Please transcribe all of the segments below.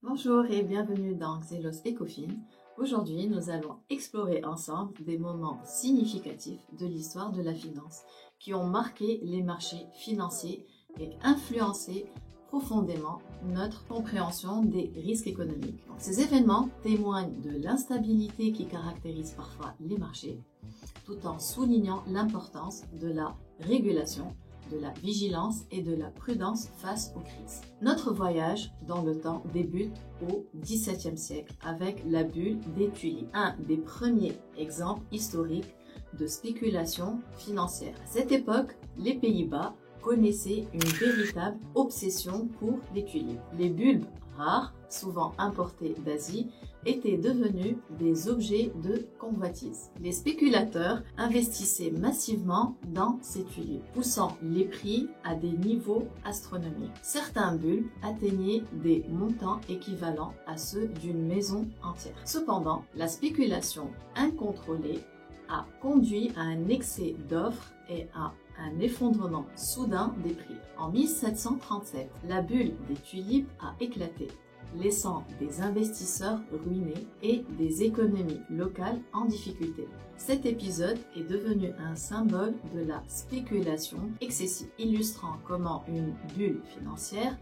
Bonjour et bienvenue dans Xelos Ecofin. Aujourd'hui, nous allons explorer ensemble des moments significatifs de l'histoire de la finance qui ont marqué les marchés financiers et influencé profondément notre compréhension des risques économiques. Donc, ces événements témoignent de l'instabilité qui caractérise parfois les marchés, tout en soulignant l'importance de la régulation, de la vigilance et de la prudence face aux crises. Notre voyage dans le temps débute au XVIIe siècle avec la bulle des tulipes, un des premiers exemples historiques de spéculation financière. À cette époque, les Pays-Bas connaissaient une véritable obsession pour les tulipes. Les bulbes rares, souvent importés d'Asie, étaient devenus des objets de convoitise. Les spéculateurs investissaient massivement dans ces tulipes, poussant les prix à des niveaux astronomiques. Certains bulbes atteignaient des montants équivalents à ceux d'une maison entière. Cependant, la spéculation incontrôlée a conduit à un excès d'offres et à un effondrement soudain des prix. En 1737, la bulle des tulipes a éclaté, laissant des investisseurs ruinés et des économies locales en difficulté. Cet épisode est devenu un symbole de la spéculation excessive, illustrant comment une bulle financière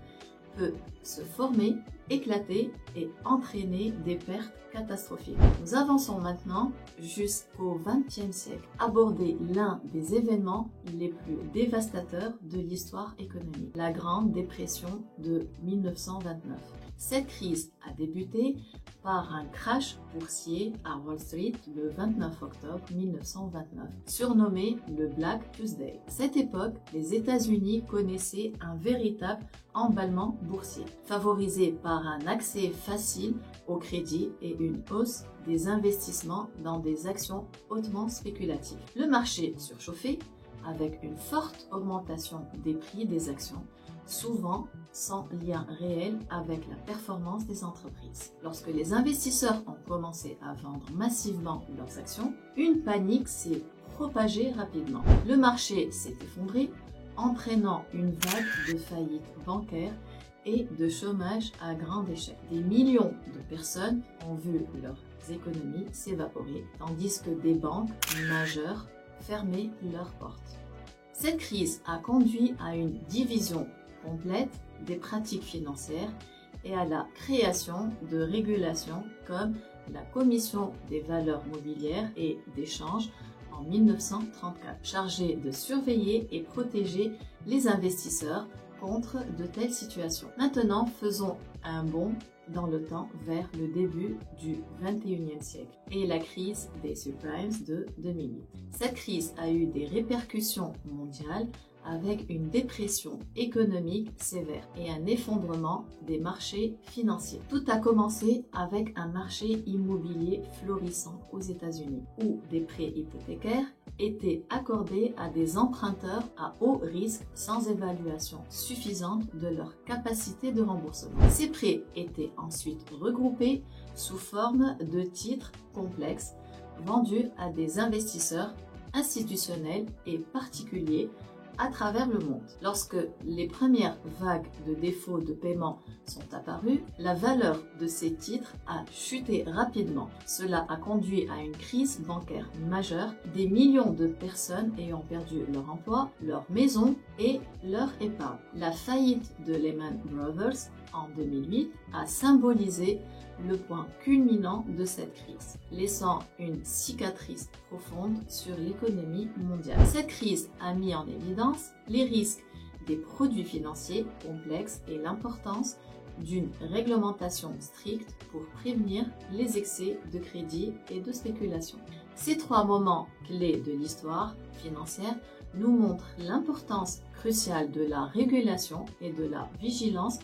peut se former, éclater et entraîner des pertes catastrophiques. Nous avançons maintenant jusqu'au XXe siècle, aborder l'un des événements les plus dévastateurs de l'histoire économique, la Grande Dépression de 1929. Cette crise a débuté par un crash boursier à Wall Street le 29 octobre 1929, surnommé le Black Tuesday. À cette époque, les États-Unis connaissaient un véritable emballement boursier, favorisé par un accès facile au crédit et une hausse des investissements dans des actions hautement spéculatives. Le marché surchauffait avec une forte augmentation des prix des actions, souvent sans lien réel avec la performance des entreprises. Lorsque les investisseurs ont commencé à vendre massivement leurs actions, une panique s'est propagée rapidement. Le marché s'est effondré, entraînant une vague de faillites bancaires et de chômage à grande échelle. Des millions de personnes ont vu leurs économies s'évaporer, tandis que des banques majeures fermaient leurs portes. Cette crise a conduit à une division complète des pratiques financières et à la création de régulations comme la Commission des valeurs mobilières et d'échange en 1934, chargée de surveiller et protéger les investisseurs contre de telles situations. Maintenant, faisons un bond dans le temps vers le début du XXIe siècle et la crise des subprimes de 2008. Cette crise a eu des répercussions mondiales avec une dépression économique sévère et un effondrement des marchés financiers. Tout a commencé avec un marché immobilier florissant aux États-Unis, où des prêts hypothécaires étaient accordés à des emprunteurs à haut risque sans évaluation suffisante de leur capacité de remboursement. Ces prêts étaient ensuite regroupés sous forme de titres complexes vendus à des investisseurs institutionnels et particuliers à travers le monde. Lorsque les premières vagues de défauts de paiement sont apparues, la valeur de ces titres a chuté rapidement. Cela a conduit à une crise bancaire majeure, des millions de personnes ayant perdu leur emploi, leur maison et leur épargne. La faillite de Lehman Brothers en 2008 a symbolisé le point culminant de cette crise, laissant une cicatrice profonde sur l'économie mondiale. Cette crise a mis en évidence les risques des produits financiers complexes et l'importance d'une réglementation stricte pour prévenir les excès de crédit et de spéculation. Ces trois moments clés de l'histoire financière nous montrent l'importance cruciale de la régulation et de la vigilance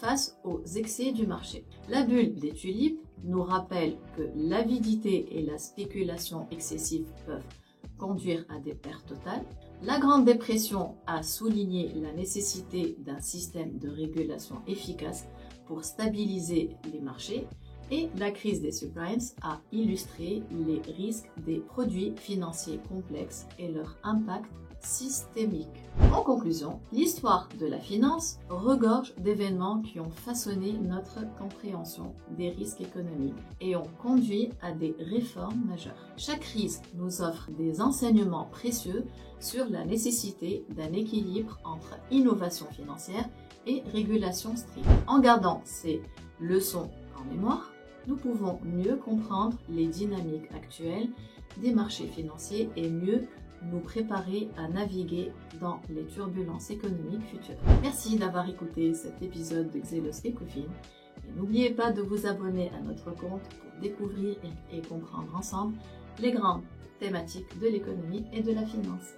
face aux excès du marché. La bulle des tulipes nous rappelle que l'avidité et la spéculation excessive peuvent conduire à des pertes totales. La Grande Dépression a souligné la nécessité d'un système de régulation efficace pour stabiliser les marchés et la crise des subprimes a illustré les risques des produits financiers complexes et leur impact systémique. En conclusion, l'histoire de la finance regorge d'événements qui ont façonné notre compréhension des risques économiques et ont conduit à des réformes majeures. Chaque crise nous offre des enseignements précieux sur la nécessité d'un équilibre entre innovation financière et régulation stricte. En gardant ces leçons en mémoire, nous pouvons mieux comprendre les dynamiques actuelles des marchés financiers et mieux nous préparer à naviguer dans les turbulences économiques futures. Merci d'avoir écouté cet épisode de Xelos Ecofin et n'oubliez pas de vous abonner à notre compte pour découvrir et comprendre ensemble les grandes thématiques de l'économie et de la finance.